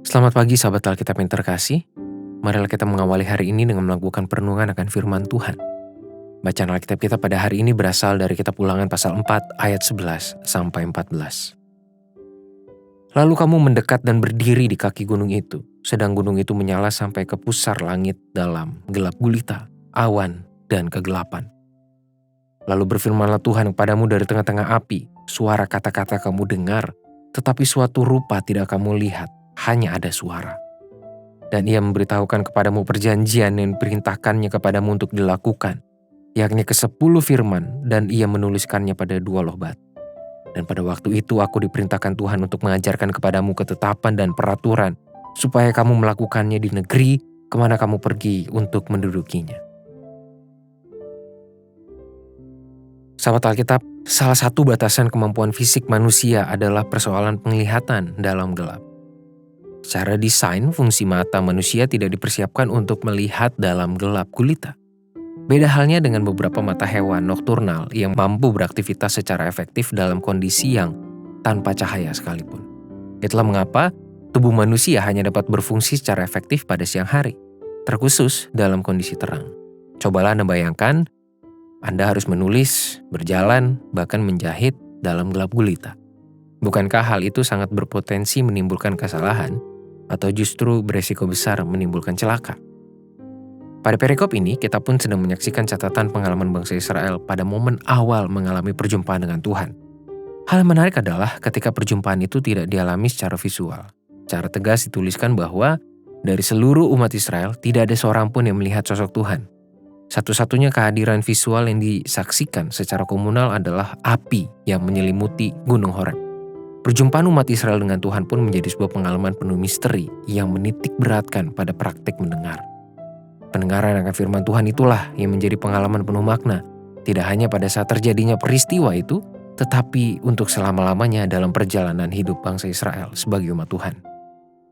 Selamat pagi sahabat Alkitab yang terkasih. Marilah kita mengawali hari ini dengan melakukan perenungan akan firman Tuhan. Bacaan Alkitab kita pada hari ini berasal dari kitab Ulangan pasal 4 ayat 11 sampai 14. Lalu kamu mendekat dan berdiri di kaki gunung itu, sedang gunung itu menyala sampai ke pusar langit dalam gelap gulita, awan, dan kegelapan. Lalu berfirmanlah Tuhan kepadamu dari tengah-tengah api, suara kata-kata kamu dengar, tetapi suatu rupa tidak kamu lihat, hanya ada suara. Dan ia memberitahukan kepadamu perjanjian yang diperintahkannya kepadamu untuk dilakukan, yakni ke-10 firman, dan ia menuliskannya pada 2 lobat. Dan pada waktu itu aku diperintahkan Tuhan untuk mengajarkan kepadamu ketetapan dan peraturan, supaya kamu melakukannya di negeri kemana kamu pergi untuk mendudukinya. Sahabat Alkitab, salah satu batasan kemampuan fisik manusia adalah persoalan penglihatan dalam gelap. Secara desain, fungsi mata manusia tidak dipersiapkan untuk melihat dalam gelap gulita. Beda halnya dengan beberapa mata hewan nokturnal yang mampu beraktivitas secara efektif dalam kondisi yang tanpa cahaya sekalipun. Itulah mengapa tubuh manusia hanya dapat berfungsi secara efektif pada siang hari, terkhusus dalam kondisi terang. Cobalah Anda bayangkan, Anda harus menulis, berjalan, bahkan menjahit dalam gelap gulita. Bukankah hal itu sangat berpotensi menimbulkan kesalahan atau justru beresiko besar menimbulkan celaka? Pada perikop ini, kita pun sedang menyaksikan catatan pengalaman bangsa Israel pada momen awal mengalami perjumpaan dengan Tuhan. Hal yang menarik adalah ketika perjumpaan itu tidak dialami secara visual. Secara tegas dituliskan bahwa dari seluruh umat Israel tidak ada seorang pun yang melihat sosok Tuhan. Satu-satunya kehadiran visual yang disaksikan secara komunal adalah api yang menyelimuti Gunung Horeb. Perjumpaan umat Israel dengan Tuhan pun menjadi sebuah pengalaman penuh misteri yang menitik beratkan pada praktik mendengar. Pendengaran akan firman Tuhan itulah yang menjadi pengalaman penuh makna, tidak hanya pada saat terjadinya peristiwa itu, tetapi untuk selama-lamanya dalam perjalanan hidup bangsa Israel sebagai umat Tuhan.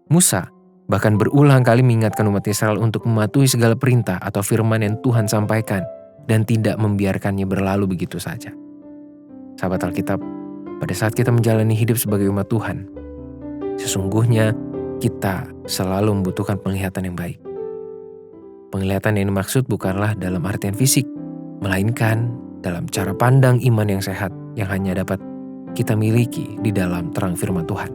Musa bahkan berulang kali mengingatkan umat Israel untuk mematuhi segala perintah atau firman yang Tuhan sampaikan dan tidak membiarkannya berlalu begitu saja. Sahabat Alkitab, pada saat kita menjalani hidup sebagai umat Tuhan, sesungguhnya kita selalu membutuhkan penglihatan yang baik. Penglihatan yang dimaksud bukanlah dalam artian fisik, melainkan dalam cara pandang iman yang sehat yang hanya dapat kita miliki di dalam terang firman Tuhan.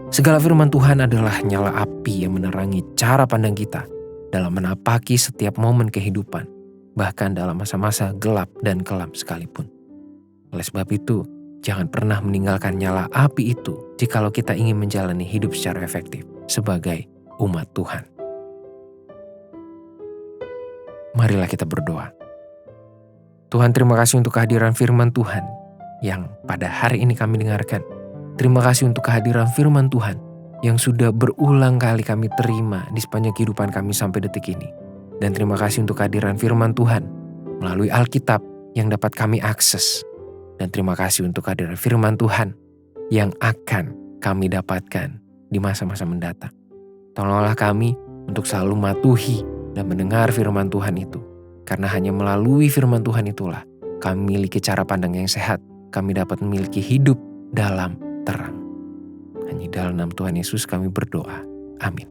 Segala firman Tuhan adalah nyala api yang menerangi cara pandang kita dalam menapaki setiap momen kehidupan, bahkan dalam masa-masa gelap dan kelam sekalipun. Oleh sebab itu, jangan pernah meninggalkan nyala api itu jikalau kita ingin menjalani hidup secara efektif sebagai umat Tuhan. Marilah kita berdoa. Tuhan, terima kasih untuk kehadiran firman Tuhan yang pada hari ini kami dengarkan. Terima kasih untuk kehadiran firman Tuhan yang sudah berulang kali kami terima di sepanjang kehidupan kami sampai detik ini. Dan terima kasih untuk kehadiran firman Tuhan melalui Alkitab yang dapat kami akses. Dan terima kasih untuk kehadiran firman Tuhan yang akan kami dapatkan di masa-masa mendatang. Tolonglah kami untuk selalu mematuhi dan mendengar firman Tuhan itu. Karena hanya melalui firman Tuhan itulah kami memiliki cara pandang yang sehat. Kami dapat memiliki hidup dalam terang. Hanya dalam nama Tuhan Yesus kami berdoa. Amin.